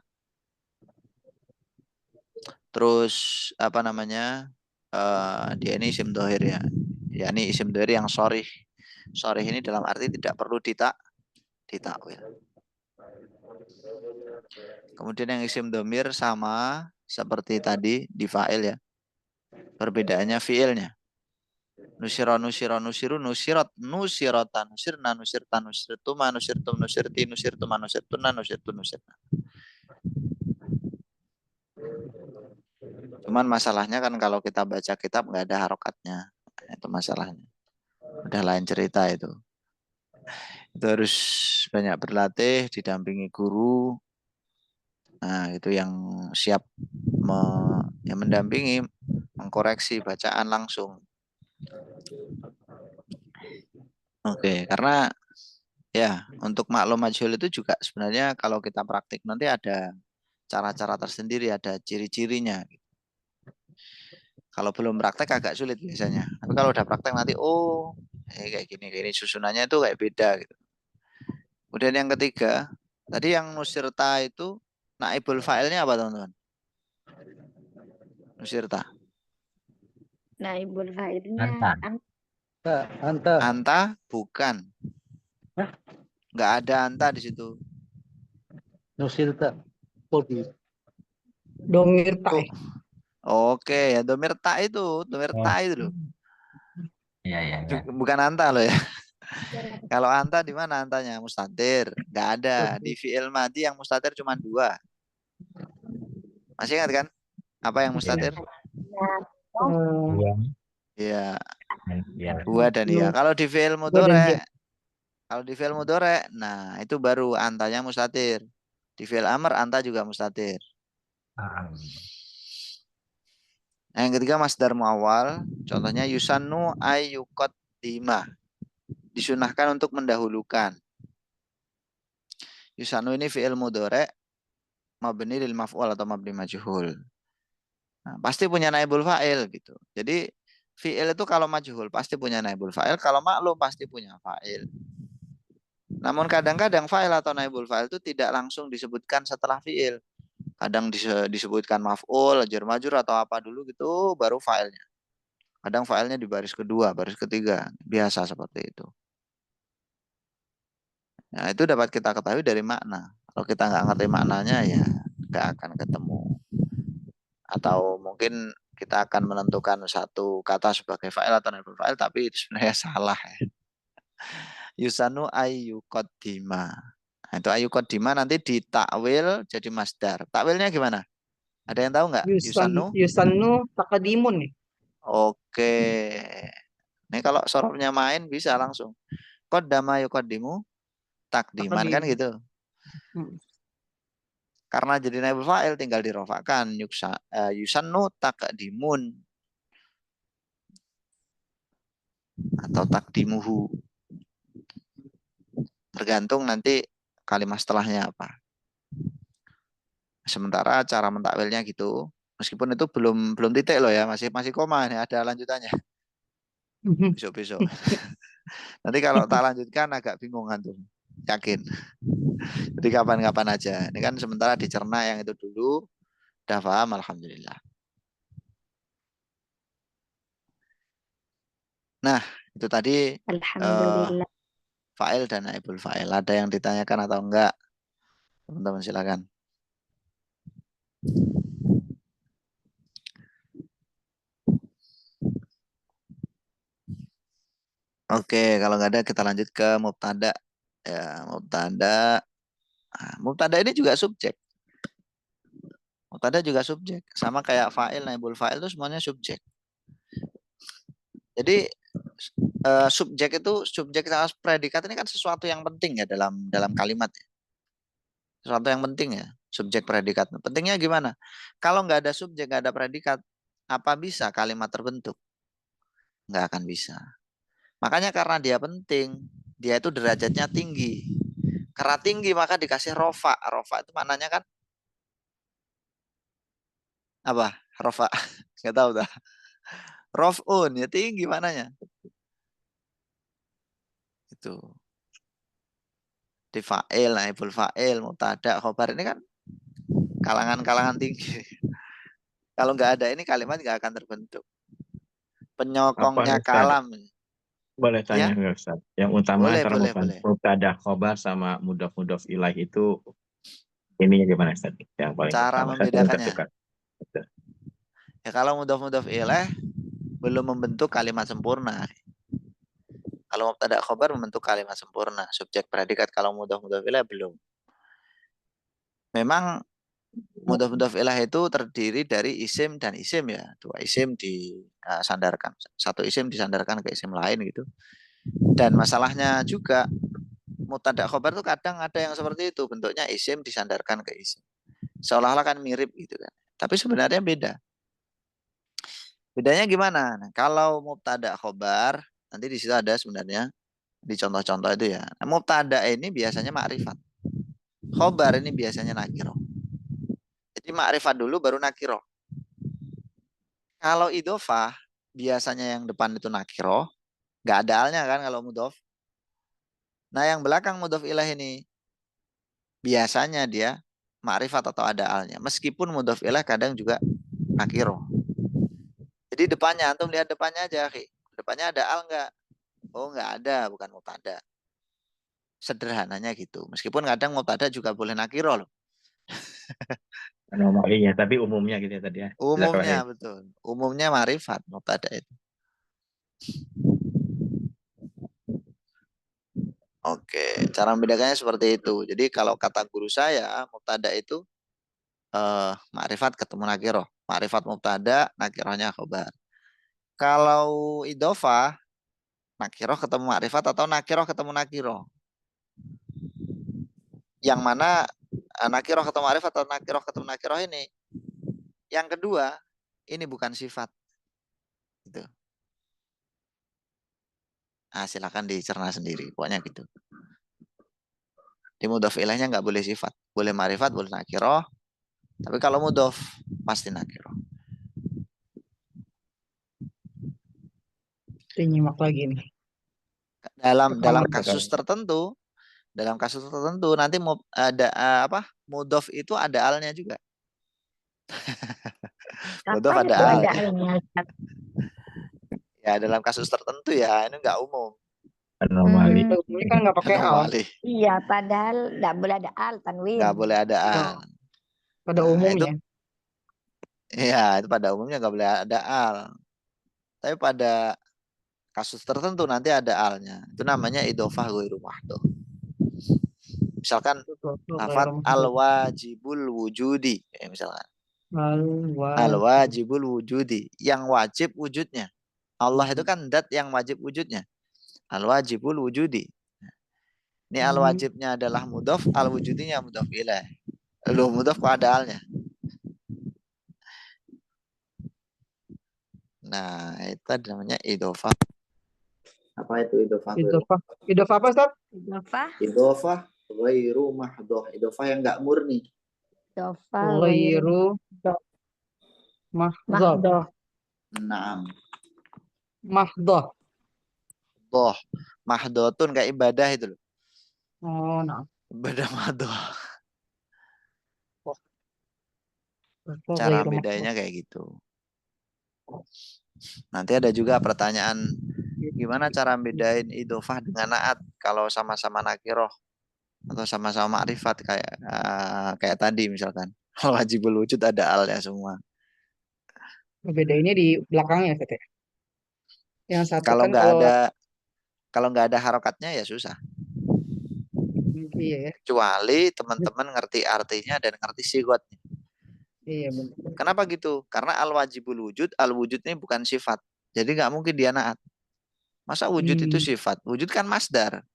Terus apa namanya? Dia ini isim dohir ya. Ya ini isim dohir yang sorih. Sorih ini dalam arti tidak perlu ditakwil. Kemudian yang isim domir sama seperti tadi di fa'il ya. Perbedaannya fi'ilnya. Nusiro, nusiro, nusiru, nusirat, nusirota, nusirna, nusirta, nusirtuma, nusirtum, nusirti, nusirtuma, nusirtuna, nusirtu, nusirna. Cuman masalahnya kan kalau kita baca kitab nggak ada harokatnya. Itu masalahnya. Udah lain cerita itu. Itu harus banyak berlatih, didampingi guru. Nah, itu yang siap mendampingi, mengkoreksi bacaan langsung. Oke, karena ya untuk maklum majhul itu juga sebenarnya kalau kita praktik nanti ada cara-cara tersendiri, ada ciri-cirinya. Kalau belum praktek agak sulit biasanya. Tapi kalau udah praktek nanti kayak gini susunannya itu kayak beda gitu. Kemudian yang ketiga, tadi yang nusirta itu naibul fa'ilnya apa teman-teman? Nusirta. Naibul fa'ilnya Anta. Anta bukan. Hah? Nggak ada anta di situ. Nusilta. Podi. Domir ta. Oke, ya domir ta itu loh. Iya. Bukan anta loh ya. Kalau anta di mana antanya? Mustatir. Nggak ada. Di fi'il madi yang mustatir cuma 2. Masih ingat kan? Apa yang mustatir? Iya. Iya. Iya. 2 dan iya. Kalau di fi'il Dua dan mudhari Kalau di fi'il mudhari, nah itu baru antanya mustatir. Di fi'il amr anta juga mustatir. Nah, yang ketiga masdar muawwal, contohnya yusannu ayyuqaddima. Disunahkan untuk mendahulukan. Yusannu ini fi'il mudhari mabni lil maf'ul atau mabni majhul. Nah, pasti punya naibul fa'il gitu. Jadi fi'il itu kalau majhul pasti punya naibul fa'il, kalau maklum pasti punya fa'il. Namun kadang-kadang fa'il atau naibul fa'il itu tidak langsung disebutkan setelah fi'il. Kadang disebutkan maf'ul, jar majrur atau apa dulu gitu baru fa'ilnya. Kadang fa'ilnya di baris kedua, baris ketiga, biasa seperti itu. Nah, itu dapat kita ketahui dari makna. Kalau kita nggak ngerti maknanya ya nggak akan ketemu. Atau mungkin kita akan menentukan satu kata sebagai fa'il atau naibul fa'il tapi itu sebenarnya salah ya. Yusanu ayyuqaddima. Nah, itu ayyuqaddima nanti ditakwil jadi masdar. Takwilnya gimana? Ada yang tahu nggak? Yusanu? Yusannu taqdimun nih. Oke. Ini kalau sorofnya main bisa langsung. Qaddama yuqaddimu takdiman kan Taqdim. gitu. Hmm. Karena jadi naibul fa'il tinggal dirofakkan. Yusannu taqdimun atau takdimuhu. Tergantung nanti kalimat setelahnya apa. Sementara cara mentakwilnya gitu. Meskipun itu belum titik loh ya, masih koma nih, ada lanjutannya. Besok-besok. Nanti kalau tak lanjutkan agak bingung antum. Yakin. Jadi kapan-kapan aja. Ini kan sementara dicerna yang itu dulu. Udah paham, alhamdulillah. Nah, itu tadi Alhamdulillah. fa'il dan naibul fa'il. Ada yang ditanyakan atau enggak? Teman-teman silakan. Oke, kalau nggak ada kita lanjut ke mubtada. Ya, mubtada. Nah, mubtada ini juga subjek. Mubtada juga subjek. Sama kayak fa'il, naibul fa'il itu semuanya subjek. Jadi subjek sama predikat ini kan sesuatu yang penting ya dalam kalimat ya. Sesuatu yang penting ya, subjek predikat. Pentingnya gimana? Kalau nggak ada subjek, nggak ada predikat, apa bisa kalimat terbentuk? Nggak akan bisa. Makanya karena dia penting, dia itu derajatnya tinggi. Karena tinggi maka dikasih rofa. Rofa itu maknanya kan apa? Rofa. Nggak tahu dah. Rof'un ya tinggi maknanya. Itu. Di fa'il, naibul fa'il, mubtada, khobar ini kan kalangan-kalangan tinggi. Kalau nggak ada ini kalimat nggak akan terbentuk. Penyokongnya Ustaz? kalam. Boleh tanya Ya? nggak Ustaz? Yang utama Boleh, antara boleh. mubtada khobar sama mudhof ilaih itu ininya gimana Ustaz? Yang paling Cara utama. Saya belum membedakannya. tertukar. Betul. Ya kalau mudhof ilaih belum membentuk kalimat sempurna. Kalau mubtada khobar membentuk kalimat sempurna. Subjek predikat kalau mudhof ilaih belum. Memang mudhof ilaih itu terdiri dari isim dan isim ya. Dua isim disandarkan. Satu isim disandarkan ke isim lain gitu. Dan masalahnya juga mubtada khobar itu kadang ada yang seperti itu. Bentuknya isim disandarkan ke isim. Seolah-olah kan mirip gitu kan. Tapi sebenarnya beda. Bedanya gimana? Nah, kalau mubtada khobar, nanti di situ ada sebenarnya di contoh-contoh itu ya. Nah, mubtada ini biasanya ma'rifat. Khobar ini biasanya nakiro. Jadi ma'rifat dulu baru nakiro. Kalau idofah biasanya yang depan itu nakiro, nggak ada alnya kan kalau mudhof. Nah yang belakang mudhof ilaih ini biasanya dia ma'rifat atau ada alnya. Meskipun mudhof ilaih kadang juga nakiro. Jadi depannya, antum lihat depannya aja, akhi. Depannya ada al nggak? Oh nggak ada, bukan mubtada. Sederhananya gitu. Meskipun kadang mubtada juga boleh nakiro loh. Anomalinya, tapi umumnya gitu ya tadi ya. Umumnya betul. Umumnya ma'rifat mubtada itu. Oke, cara membedakannya seperti itu. Jadi kalau kata guru saya, mubtada itu ma'rifat ketemu nakiro. Ma'rifat mubtada, nakirohnya khobar. Kalau idofah, nakiro ketemu ma'rifat atau nakiro ketemu nakiro. Yang mana nakiroh ketemu ma'rifat atau nakiroh ketemu nakiroh ini. Yang kedua, ini bukan sifat. Gitu. Nah, silakan dicerna sendiri. Pokoknya gitu. Di mudhof ilaihnya nggak boleh sifat. Boleh ma'rifat, boleh nakiroh. Tapi kalau mudhof, pasti nakiroh. Nyimak lagi nih. Dalam Rekaman. kasus tertentu nanti ada mudhof itu ada alnya juga. Mudhof Kapan ada itu ada alnya. alnya, Ustaz? Ya dalam kasus tertentu ya, ini nggak umum. Anomali. Ini kan nggak pakai al. Anomali. Iya, padahal nggak boleh ada al tanwin. Nggak boleh ada al. Oh, pada Nah, umumnya. Itu pada umumnya nggak boleh ada al. Tapi pada kasus tertentu nanti ada alnya. Itu namanya idhofah ghairu mahdhuf. Misalkan lafaz al-wajibul wujudi, misalkan. Al-wajibul wujudi, yang wajib wujudnya. Allah itu kan zat yang wajib wujudnya. Al-wajibul wujudi. Ini al-wajibnya adalah mudhof, al-wujudinya mudhof ilaih. Lu mudhof kok ada alnya. Nah, itu namanya idhofah. Apa itu idhofah? Idhofah apa, Ustaz? Idhofah, Idhofah ghairu mahdhuf. Idhofah yang enggak murni. idhofah Ghairu mahdhaf. mahdhuf. Naam. Mahdhaf. Doh. Mahdhotun kayak ibadah itu loh. Oh, nah. Ibadah mahdhoh. Cara bedanya kayak gitu. Nanti ada juga pertanyaan, gimana cara bedain idhofah dengan naat kalau sama-sama nakiroh atau sama-sama ma'rifat kayak tadi misalkan. Wajibul wujud ada alnya semua. Bedainnya di belakangnya, Ustaz ya. Yang satu Kalau kan nggak ada harokatnya ya susah. Iya ya. Kecuali teman-teman ngerti artinya dan ngerti sigotnya. Iya benar. Kenapa gitu? Karena al-wajibul wujud, al-wujud ini bukan sifat. Jadi nggak mungkin dia naat. Masa wujud itu sifat? Wujud kan masdar.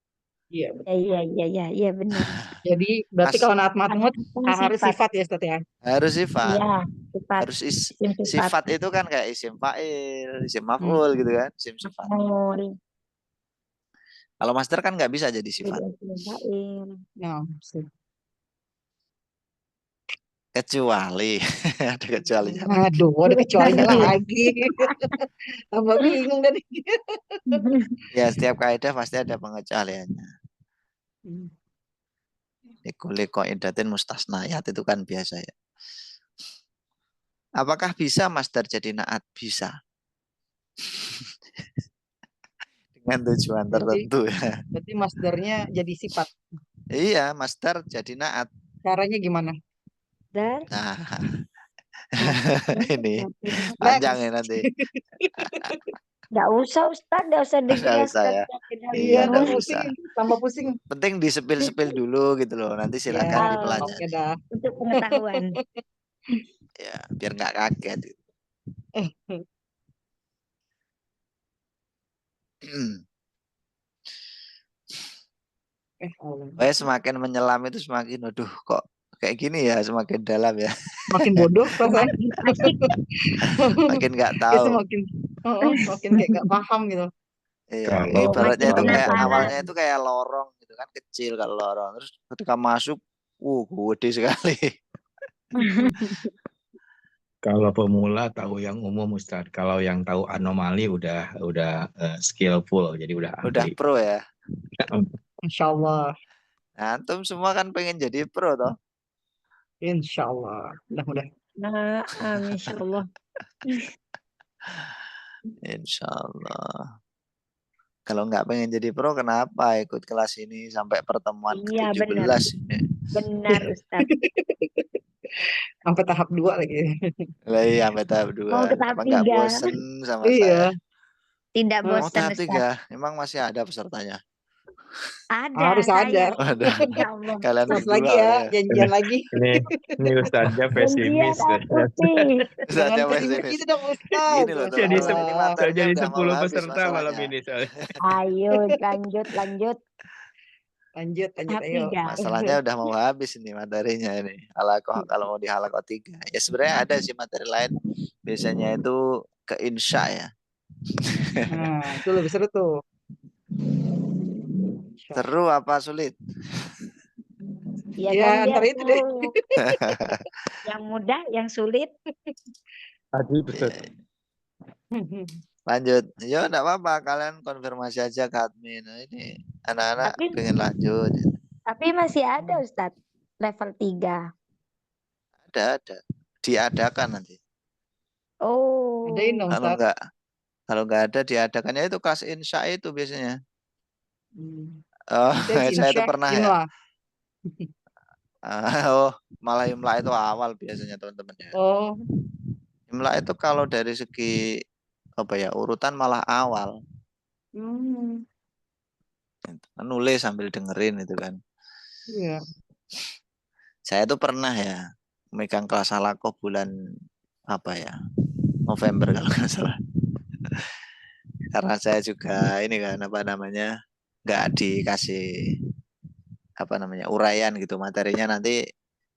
Iya betul. Iya benar. Jadi berarti kalau naat matmut harus sifat ya, Ustaz ya. Harus sifat. Iya, sifat. Harus Isim sifat itu kan kayak isim fa'il, isim maf'ul gitu kan, isim sifat. Kalau masdar kan nggak bisa jadi sifat. Nah, Kecuali ada kecualinya. aduh, ada kecualinya lagi. Tambah bingung tadi. Ya setiap kaidah pasti ada pengecualiannya. Likulli qaidatin mustasnayat itu kan biasa ya. Apakah bisa masdar jadi naat? Bisa. Dengan tujuan tertentu ya. Berarti masdarnya jadi sifat. Iya, masdar jadi naat. Caranya gimana? Nah, ini panjang ya nanti. Nggak usah Ustaz, nggak usah dijelaskan. ya. Iya, Nggak usah. Tambah pusing. Penting disepil-sepil dulu gitu loh. Nanti silakan dipelajari. Oke dah. Untuk pengetahuan. Ya, biar nggak kaget. Gitu. Semakin menyelam itu semakin, aduh kok kayak gini ya, semakin dalam ya. Makin bodoh perasaan. Makin nggak tahu. Makin kayak nggak paham gitu. Iya, ibaratnya itu kayak awalnya itu kayak lorong gitu kan, kecil kalau lorong. Terus ketika masuk, gede sekali. Kalau pemula tahu yang umum Ustaz, kalau yang tahu anomali udah skillful, jadi udah ahli. Udah pro ya. Insya Allah. Nah, antum semua kan pengen jadi pro toh. Insya Allah. Mudah-mudahan. Nah, insya Allah. Insya Allah. Kalau nggak pengen jadi pro, kenapa ikut kelas ini sampai pertemuan ke-17 ini? Benar Ustaz. Sampai tahap 2 lagi. Iya, sampai tahap 2. Mau ke tahap 3. Nggak bosen sama saya? Tidak bosan Mau tahap Ustaz. 3. Emang masih ada pesertanya? Ada. Harus ada. Ya Allah. Kalian Terus berdua lagi ya, janjian lagi. Ini Ustaznya pesimis. Ustaznya pesimis pesimis. gitu dong Ustaz. Gini loh, Jadi 10 peserta malam ini soalnya. Ayo lanjut. Lanjut, Tahap ayo. 3. Masalahnya udah mau habis ini materinya ini. Halakoh kalau mau di halakoh 3. Ya sebenarnya ada sih materi lain. Biasanya itu ke insya ya. Nah, itu lebih seru tuh. Seru apa sulit? Ya Ya, kan dia antara itu deh. tuh yang mudah, yang sulit. Tadi Ustaz. Lanjut. Ya enggak apa-apa, kalian konfirmasi aja ke admin. Nah, ini anak-anak Tapi- pengen lanjut. Tapi masih ada Ustadz level 3. Ada. Diadakan nanti. Oh. Adain dong, Kalau Ustaz. enggak ada diadakannya itu kelas insya itu biasanya. Hmm. Oh, Saya saya itu insya, pernah ya. imla. Oh, malah imla itu awal biasanya teman-teman ya. Oh, Imla itu kalau dari segi apa ya urutan malah awal. hmm. Nulis sambil dengerin itu kan. Iya. Saya tuh pernah ya megang kelas halakoh bulan apa ya November kalau nggak salah. Karena saya juga ini kan apa namanya nggak dikasih apa namanya uraian gitu materinya nanti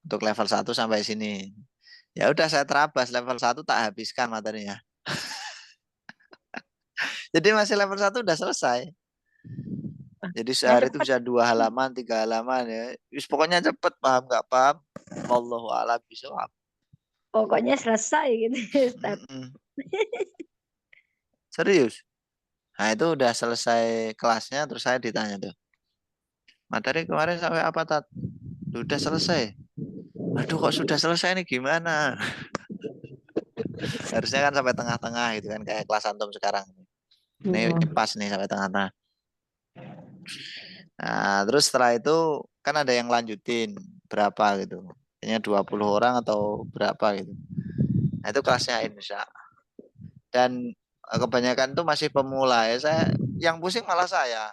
untuk level 1 sampai sini. Ya udah saya terabas level 1 tak habiskan materinya. Jadi masih level 1 udah selesai. Jadi sehari itu bisa 2 halaman, 3 halaman ya. Pokoknya cepet, paham nggak paham. Wallahu a'lam bishawab. Pokoknya selesai gitu Ustadz. Serius. Nah itu udah selesai kelasnya terus saya ditanya tuh. Materi kemarin sampai apa Tat? Udah selesai. Aduh kok sudah selesai nih gimana? Harusnya kan sampai tengah-tengah gitu kan kayak kelas antum sekarang. Ini pas nih sampai tengah-tengah. Nah, terus setelah itu kan ada yang lanjutin berapa gitu. Kayaknya 20 orang atau berapa gitu. Nah, itu kelasnya insya. Dan kebanyakan tuh masih pemula ya. Saya yang pusing malah saya.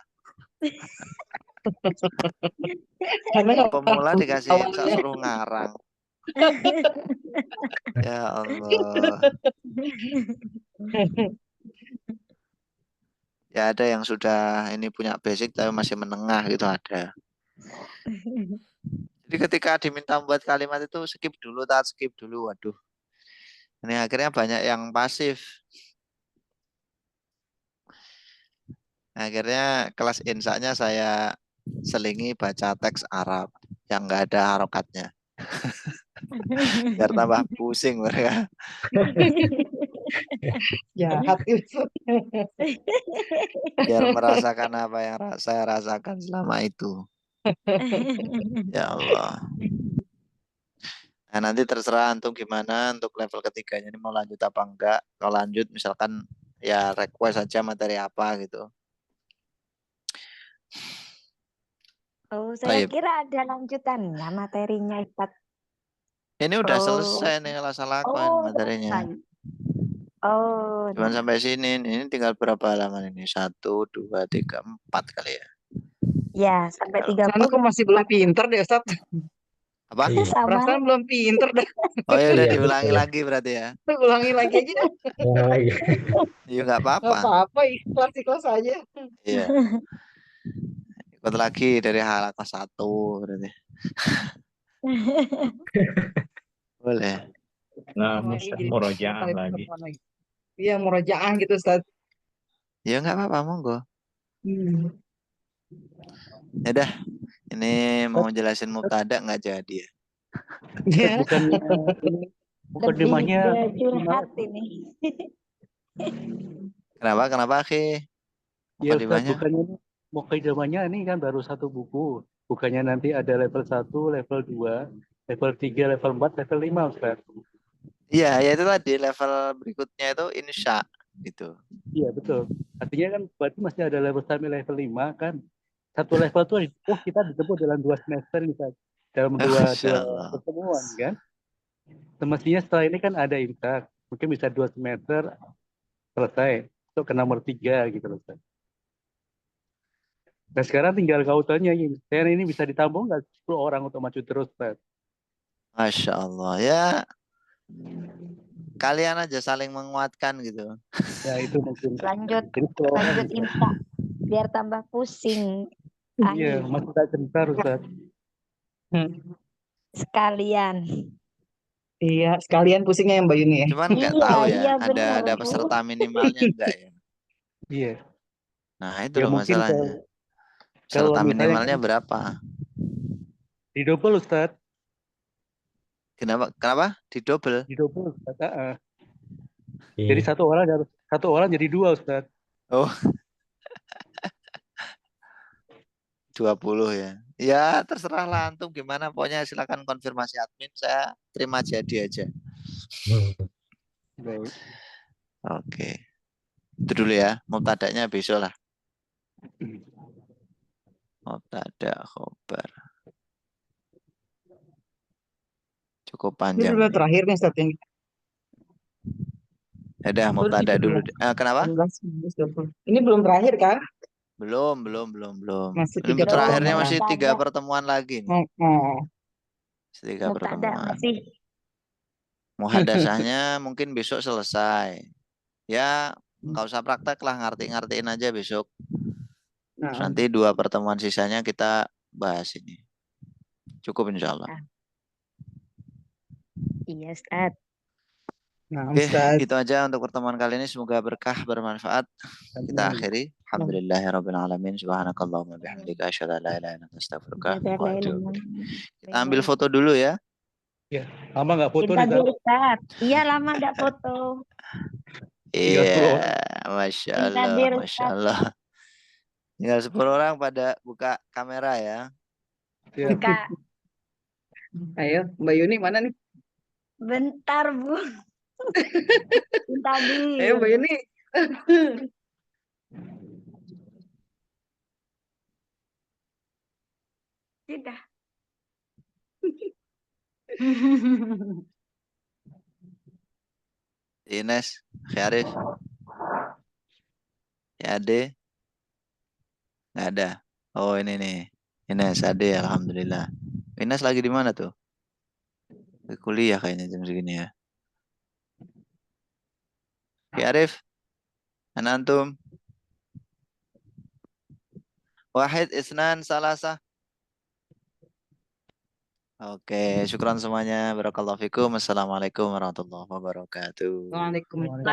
Karena Pemula dikasih insya suruh ngarang. Ya Allah. Ya ada yang sudah ini punya basic tapi masih menengah gitu ada. Jadi ketika diminta buat kalimat itu skip dulu, skip dulu. Waduh. Ini akhirnya banyak yang pasif. Akhirnya kelas insanya saya selingi baca teks Arab yang nggak ada harokatnya. Biar tambah pusing mereka. jahat itu. Biar merasakan apa yang saya rasakan selama itu. Ya Allah. Nah, nanti terserah antum gimana untuk level ketiganya ini mau lanjut apa enggak. Kalau lanjut misalkan ya request aja materi apa gitu. Oh, saya Baik. kira ada lanjutannya materinya Ustadz. Ini udah Oh. selesai nih kalau salah materinya. Selesai. Oh, Cuman sampai sini. Ini tinggal berapa halaman ini? 1, 2, 3, 4 kali ya. ya sampai 30. Sana kok masih belum pinter deh, Ustaz. Apa? Iya. Sama. Perasaan belum pinter dah. Oh ya udah Iya, diulangi betul. lagi berarti ya. Ulangi lagi aja dah. Ulang lagi. Iya nggak Gak apa-apa. apa-apa, ikhlas aja. Iya. Ikut lagi dari halakoh 1 berarti. Boleh. Nah, Jadi murojaah lagi. Iya, murojaah gitu, Ustaz. Ya nggak apa-apa, monggo. Ya dah. Ini mau jelasin mubtada nggak jadi ya. Ya. Bukannya Lebih mukadimahnya ke curhat ini. Kenapa akhi? ya Ustaz, Mukadimahnya? bukannya mukadimahnya ini kan baru 1 buku. Bukannya nanti ada level 1, level 2, level 3, level 4, level 5 Ustaz. Iya, ya itu tadi level berikutnya itu insya gitu. Iya betul. Artinya kan berarti masih ada level sampai level 5 kan. Satu level tuh kita ditempuh dalam 2 semester misalnya. Dalam dua Masya Allah. pertemuan kan. Semestinya setelah ini kan ada imsak. Mungkin bisa 2 semester selesai. Untuk ke nomor 3 gitu loh Ustaz. Nah sekarang tinggal kau tanya ini. Saya ini bisa ditampung nggak 10 orang untuk maju terus Ustaz? Masya Allah. Ya kalian aja saling menguatkan gitu. Ya itu mungkin. Lanjut Jadi 10 orang lanjut bisa. imsak biar tambah pusing. Iya, Akhir masih tak sebentar Ustaz. sekalian. Iya, sekalian pusingnya yang Mbak Yuni ya. Cuman nggak Iya, tahu ya, iya benar, ada Bu. peserta minimalnya enggak ya? Iya. Nah, itu Ya loh mungkin masalahnya. kalau Peserta misalnya minimalnya berapa? di double Ustaz, Kenapa? Di double? di double Ustaz. Oke. Jadi satu orang jadi 2 Ustaz. Oh, 20 ya. Ya, terserah lah antum gimana. Pokoknya silakan konfirmasi admin. Saya terima jadi aja. Baik. Oke. Itu dulu ya. Mubtada'nya besok lah. Mubtada khobar. Cukup Ini panjang. udah terakhir nih Ustaz yang Ya udah, mubtada dulu. Kenapa? 19, 20. Ini belum terakhir kan? Belum. Masih Ini 3 terakhirnya pertemuan. masih 3 Mubtada. pertemuan lagi nih. Oh, 3 Mubtada pertemuan. masih. Muhadasahnya mungkin besok selesai. Ya, nggak usah praktek lah, ngertiin aja besok. Terus nah, nanti 2 pertemuan sisanya kita bahas ini. Cukup insya Allah. Iya, Ustaz. nah Oke, Ustaz. itu aja untuk pertemuan kali ini. Semoga berkah, bermanfaat. Kita akhiri. Alhamdulillahirrabbilalamin. Subhanakallahumma bihamdika asyhadu an la ilaha illa anta astaghfiruka wa atubu ilaik. Kita ambil foto dulu ya. Lama nggak foto Kita nih Ustaz. Ustaz. Iya, lama enggak foto. Tinggal 10 Iya, orang. Masya Minta Allah, dir, Masya Ustaz. Allah. Tinggal 10 orang pada buka kamera ya. Iya. Buka. Ayo, Mbak Yuni mana nih? Bentar, Bu. Minta Ayo Mbak dir. Yuni. Tidak. Ines, Syarif, ya Ade, nggak ada. Oh ini nih, Ines, Ade, alhamdulillah. Ines lagi di mana tuh? Di kuliah kayaknya jam segini ya. Syarif, antum. Wahid, Isnan, Salasa. Oke, syukran semuanya. Barakallahu fikum. Assalamualaikum warahmatullahi wabarakatuh. Waalaikumsalam.